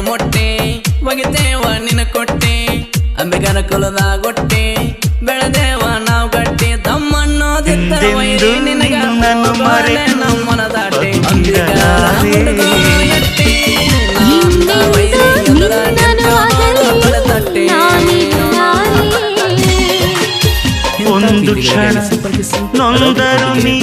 ಮೊಟ್ಟೆ ಒಗಿತೇವ ನಿನ ಕೊಟ್ಟೆ ಅಂಬಿಗರ ಕುಲದಾಗೊಟ್ಟೆ ಬೆಳೆದೇವ ನಾವು ಗಟ್ಟಿ ತಮ್ಮನ್ನೋದಿತ್ತ ವೈರಿ ನಿನಗ ನಮ್ಮನ ದಾಟೆ ಅಂಬಿಗರ ಎಟ್ಟಿ ವೈರಿ ತಟ್ಟೆ ಒಂದು ಕ್ಷಣ ನೊಂದರು ನೀ